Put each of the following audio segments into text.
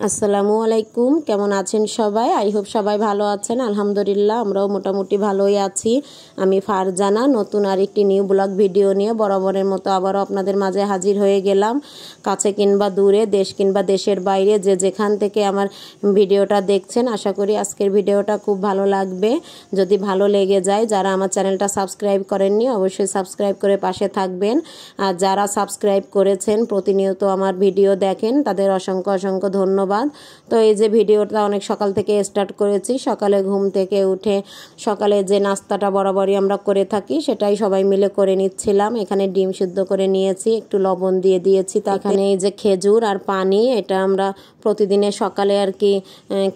আসসালামু আলাইকুম, কেমন আছেন সবাই? আই হোপ সবাই ভালো আছেন। আলহামদুলিল্লাহ আমরাও মোটামুটি ভালোই আছি। আমি ফারজানা নতুন আরেকটি নিউ ব্লগ ভিডিও নিয়ে বরাবরের মতো আবারও আপনাদের মাঝে হাজির হয়ে গেলাম। কাছে কিংবা দূরে, দেশ কিংবা দেশের বাইরে যে যেখান থেকে আমার ভিডিওটা দেখছেন, আশা করি আজকের ভিডিওটা খুব ভালো লাগবে। যদি ভালো লেগে যায়, যারা আমার চ্যানেলটা সাবস্ক্রাইব করেননি অবশ্যই সাবস্ক্রাইব করে পাশে থাকবেন। আর যারা সাবস্ক্রাইব করেছেন, প্রতিনিয়ত আমার ভিডিও দেখেন, তাদের অসংখ্য অসংখ্য ধন্যবাদ। তো এই যে ভিডিওটা অনেক সকাল থেকে স্টার্ট করেছি। সকালে ঘুম থেকে উঠে সকালে যে নাস্তাটা বরাবরই আমরা করে থাকি সেটাই সবাই মিলে করে নিচ্ছিলাম। এখানে ডিম সিদ্ধ করে নিয়েছি, একটু লবণ দিয়ে দিয়েছি। এখানে এই যে খেজুর আর পানি, এটা আমরা প্রতিদিনের সকালে আর কি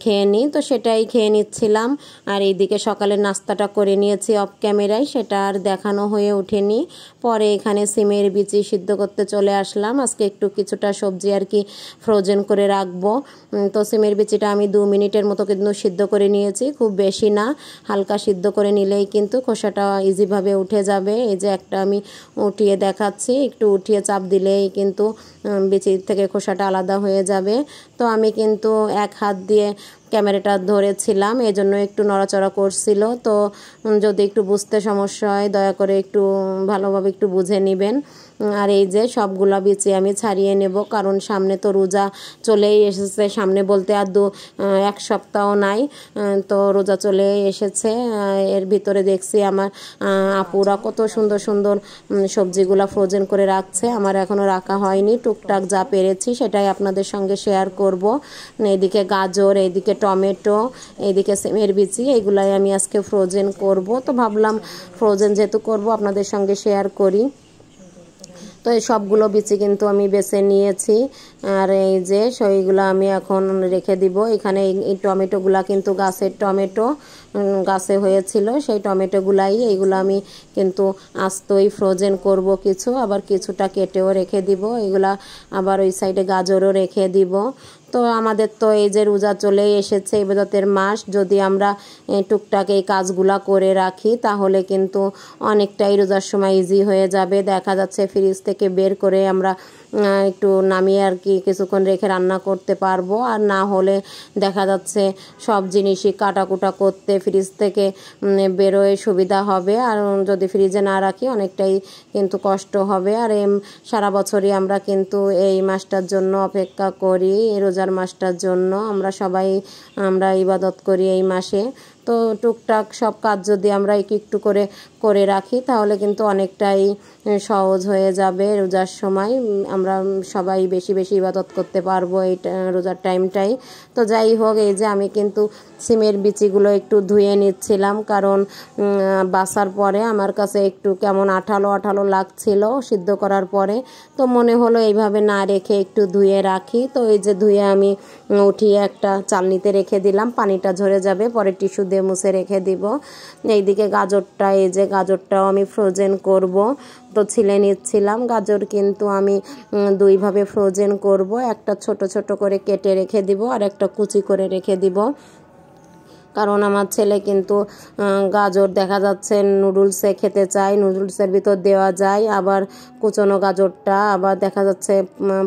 খেয়ে নিই, তো সেটাই খেয়ে নিচ্ছিলাম। আর এইদিকে সকালের নাস্তাটা করে নিয়েছি অফ ক্যামেরায়, সেটা আর দেখানো হয়ে ওঠেনি। পরে এখানে সিমের বিচি সিদ্ধ করতে চলে আসলাম। আজকে একটু কিছুটা সবজি আর কি ফ্রোজেন করে রাখবো। তো সিমের বিচিটা আমি 2 মিনিটের মতো কিন্তু সিদ্ধ করে নিয়েছি, খুব বেশি না, হালকা সিদ্ধ করে নিলেই কিন্তু খোসাটা ইজিভাবে উঠে যাবে। এই যে একটা আমি উঠিয়ে দেখাচ্ছি, একটু উঠিয়ে চাপ দিলেই কিন্তু বিচি থেকে খোসাটা আলাদা হয়ে যাবে। তো আমি কিন্তু এক হাত দিয়ে ক্যামেরাটা ধরেছিলাম, এজন্য একটু নড়াচড়া করছিল। তো যদি একটু বুঝতে সমস্যা হয় দয়া করে একটু ভালোভাবে একটু বুঝে নেবেন। আর এই যে সবগুলা বিচি আমি ছাড়িয়ে নেব, কারণ সামনে তো রোজা চলেই এসেছে। সামনে বলতে আর এক সপ্তাহ নাই, তো রোজা চলে এসেছে। এর ভিতরে দেখছি আমার আপুরা কত সুন্দর সুন্দর সবজিগুলা ফ্রোজেন করে রাখছে। আমার এখনও রাখা হয়নি, টুকটাক যা পেরেছি সেটাই আপনাদের সঙ্গে শেয়ার করব। এইদিকে গাজর, এইদিকে টমেটো, এইদিকে সিমের বিচি, এইগুলাই আমি আজকে ফ্রোজেন করব। তো ভাবলাম ফ্রোজেন যেহেতু করব আপনাদের সঙ্গে শেয়ার করি। তো এই সবগুলো বিচি কিন্তু আমি বেছে নিয়েছি। আর এই যে সেইগুলো আমি এখন রেখে দিব। এখানে এই টমেটোগুলা কিন্তু গাছের টমেটো, গাছে হয়েছিল সেই টমেটোগুলাই, এইগুলো আমি কিন্তু আস্তই ফ্রোজেন করব কিছু, আবার কিছুটা কেটেও রেখে দিব। এগুলা আবার ওই সাইডে গাজরও রেখে দিব। তো আমাদের তো এই যে রোজা চলেই এসেছে, ইবাদতের মাস, যদি আমরা টুকটাক এই কাজগুলা করে রাখি তাহলে কিন্তু অনেকটাই রোজার সময় ইজি হয়ে যাবে। দেখা যাচ্ছে ফ্রিজ থেকে বের করে আমরা একটু নামিয়ে আর কি কিছুক্ষণ রেখে রান্না করতে পারবো। আর না হলে দেখা যাচ্ছে সব জিনিসই কাটাকুটা করতে ফ্রিজ থেকে বেরোয় সুবিধা হবে। আর যদি ফ্রিজে না রাখি অনেকটাই কিন্তু কষ্ট হবে। আর সারা বছরই আমরা কিন্তু এই মাসটার জন্য অপেক্ষা করি, রোজার মাসটার জন্য আমরা ইবাদত করি এই মাসে। তো টুকটাক সব কাজ যদি আমরা একটু একটু করে করে রাখি তাহলে কিন্তু অনেকটাই সহজ হয়ে যাবে। রোজার সময় আমরা সবাই বেশি বেশি ইবাদত করতে পারবো এই রোজার টাইমটাই। তো যাই হোক, এই যে আমি কিন্তু সিমের বিচিগুলো একটু ধুয়ে নিচ্ছিলাম, কারণ বাছার পরে আমার কাছে একটু কেমন আঠালো আঠালো লাগছিল সিদ্ধ করার পরে। তো মনে হলো এইভাবে না রেখে একটু ধুয়ে রাখি। তো এই যে ধুয়ে আমি উঠিয়ে একটা চালনিতে রেখে দিলাম, পানিটা ঝরে যাবে, পরে টিস্যু দিয়ে মুছে রেখে দিব। এইদিকে গাজরটা, এই যে গাজরটাও আমি ফ্রোজেন করব। তো ছিলে নিচ্ছিলাম। গাজর কিন্তু আমি 2 ভাবে ফ্রোজেন করব, একটা ছোট ছোট করে কেটে রেখে দিব আর একটা কুচি করে রেখে দিব। কারণ আমার ছেলে কিন্তু গাজর দেখা যাচ্ছে নুডলসে খেতে চায়, নুডলসের ভিতর দেওয়া যায়। আবার কুচনো গাজরটা আবার দেখা যাচ্ছে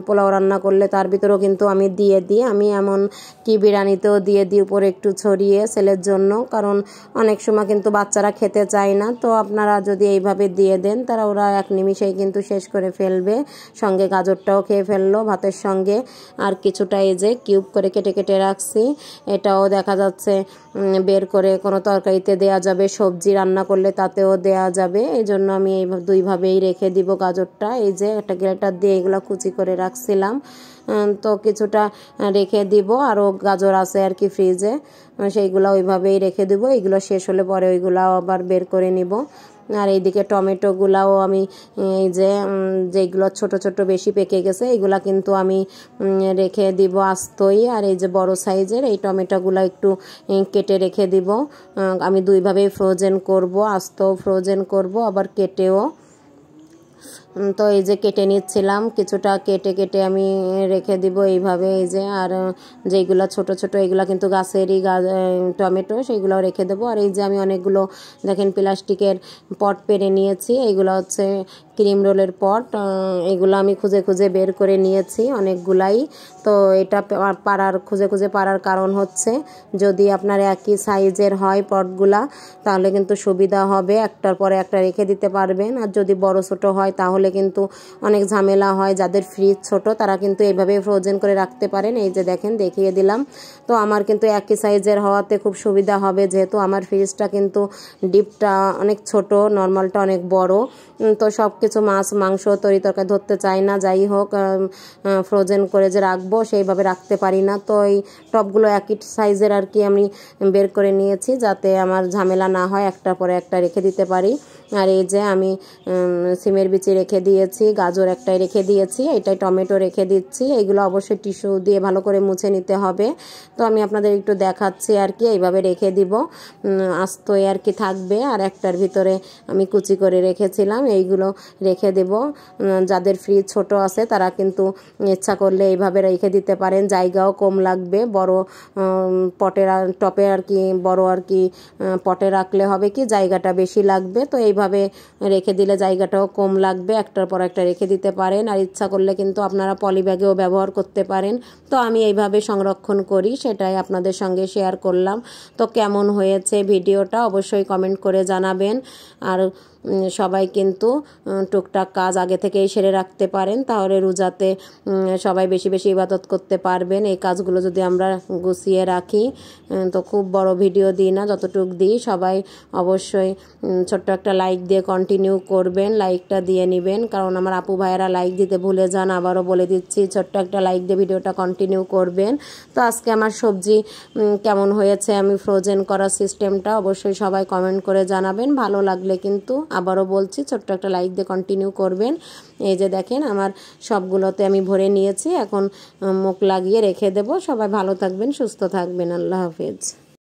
পোলাও রান্না করলে তার ভিতরেও কিন্তু আমি দিয়ে দিই। আমি এমন কি বিরিয়ানিতেও দিয়ে দিই উপরে একটু ছড়িয়ে ছেলের জন্য, কারণ অনেক সময় কিন্তু বাচ্চারা খেতে চায় না। তো আপনারা যদি এইভাবে দিয়ে দেন ওরা 1 নিমিষেই কিন্তু শেষ করে ফেলবে, সঙ্গে গাজরটাও খেয়ে ফেললো ভাতের সঙ্গে। আর কিছুটা এই যে কিউব করে কেটে কেটে রাখছি, এটাও দেখা যাচ্ছে বের করে কোনো তরকারিতে দেয়া যাবে, সবজি রান্না করলে তাতেও দেয়া যাবে। এই জন্য আমি এই 2 ভাবেই রেখে দিব গাজরটা। এই যে একটা গ্রেটার দিয়ে এগুলো কুচি করে রাখছিলাম, তো কিছুটা রেখে দিব। আরও গাজর আছে আর কি ফ্রিজে, সেইগুলো ওইভাবেই রেখে দিব। এইগুলো শেষ হলে পরে ওইগুলো আবার বের করে নিব। আর এইদিকে টমেটোগুলাও আমি এই যে যেগুলো ছোট ছোট বেশি পেকে গেছে এগুলা কিন্তু আমি রেখে দিব আস্তই। আর এই যে বড় সাইজের এই টমেটোগুলো একটু কেটে রেখে দিব। আমি 2 ভাবেই ফ্রোজেন করব, আস্তও ফ্রোজেন করব আবার কেটেও। তো এই যে কেটে নিচ্ছিলাম, কিছুটা কেটে কেটে আমি রেখে দিব এইভাবে। এই যে আর যেগুলো ছোট ছোট এগুলো কিন্তু গাছেরই টমেটো, সেইগুলো রেখে দেবো। আর এই যে আমি অনেকগুলো দেখেন প্লাস্টিকের পট পেরে নিয়েছি, এইগুলো হচ্ছে ক্রিম রোলের পট, এগুলো আমি খুঁজে খুঁজে বের করে নিয়েছি অনেকগুলাই। তো এটা খুঁজে খুঁজে পারার কারণ হচ্ছে যদি আপনার একই সাইজের হয় পটগুলা তাহলে কিন্তু সুবিধা হবে, একটার পরে একটা রেখে দিতে পারবেন। আর যদি বড় ছোট হয় তাহলে কিন্তু অনেক ঝামেলা হয়। যাদের ফ্রিজ ছোট তারা কিন্তু এইভাবে ফ্রোজেন করে রাখতে পারেন। এই যে দেখেন দেখিয়ে দিলাম। তো আমার কিন্তু একই সাইজের হওয়াতে খুব সুবিধা হবে, যেহেতু আমার ফ্রিজটা কিন্তু ডিপটা অনেক ছোট, নর্মালটা অনেক বড়। তো সব কিছু মাছ মাংস তরি তরকারি ধরতে চাই না, যাই হোক ফ্রোজেন করে যে রাখবো সেইভাবে রাখতে পারি না। তো এই টপগুলো একই সাইজের আর কি আমি বের করে নিয়েছি যাতে আমার ঝামেলা না হয়, একটার পরে একটা রেখে দিতে পারি। আর এই যে আমি সিমের বিচি রেখে দিয়েছি, গাজর একটাই রেখে দিয়েছি, এটাই টমেটো রেখে দিচ্ছি। এইগুলো অবশ্যই টিস্যু দিয়ে ভালো করে মুছে নিতে হবে। তো আমি আপনাদের একটু দেখাচ্ছি আর কি, এইভাবে রেখে দিব, আস্তই আর কি থাকবে। আর একটার ভিতরে আমি কুচি করে রেখেছিলাম, এইগুলো রেখে দেব। যাদের ফ্রিজ ছোট আছে তারা কিন্তু ইচ্ছা করলে এইভাবে রেখে দিতে পারেন, জায়গাও কম লাগবে। বড় টপে আর কি বড় আর কি পটে রাখলে হবে কি জায়গাটা বেশি লাগবে। তো এইভাবে রেখে দিলে জায়গাটাও কম লাগবে, একটার পর একটা রেখে দিতে পারেন। আর ইচ্ছা করলে কিন্তু আপনারা পলি ব্যাগেও ব্যবহার করতে পারেন। তো আমি এইভাবে সংরক্ষণ করি, সেটাই আপনাদের সঙ্গে শেয়ার করলাম। তো কেমন হয়েছে ভিডিওটা অবশ্যই কমেন্ট করে জানাবেন। আর সবাই কিন্তু টুকটাক কাজ আগে থেকেই সেরে রাখতে পারেন, তাহলে রোজাতে সবাই বেশি বেশি ইবাদত করতে পারবেন। এই কাজগুলো যদি আমরা গুছিয়ে রাখি, তো খুব বড় ভিডিও দিই না, যতটুক দিই। সবাই অবশ্যই ছোট্ট একটা লাইক দিয়ে কন্টিনিউ করবেন, লাইকটা দিয়ে নেবেন, কারণ আমার আপু ভাইয়েরা লাইক দিতে ভুলে যান। আবারও বলে দিচ্ছি, ছোট্ট একটা লাইক দিয়ে ভিডিওটা কন্টিনিউ করবেন। তো আজকে আমার সবজি কেমন হয়েছে, আমি ফ্রোজেন করার সিস্টেমটা অবশ্যই সবাই কমেন্ট করে জানাবেন। ভালো লাগলে কিন্তু আবারও বলছি ছোট্ট একটা লাইক দিয়ে কন্টিনিউ করবেন। এই যে দেখেন আমার সবগুলোতে আমি ভরে নিয়েছি, এখন মুখ লাগিয়ে রেখে দেব। সবাই ভালো থাকবেন, সুস্থ থাকবেন। আল্লাহ হাফেজ।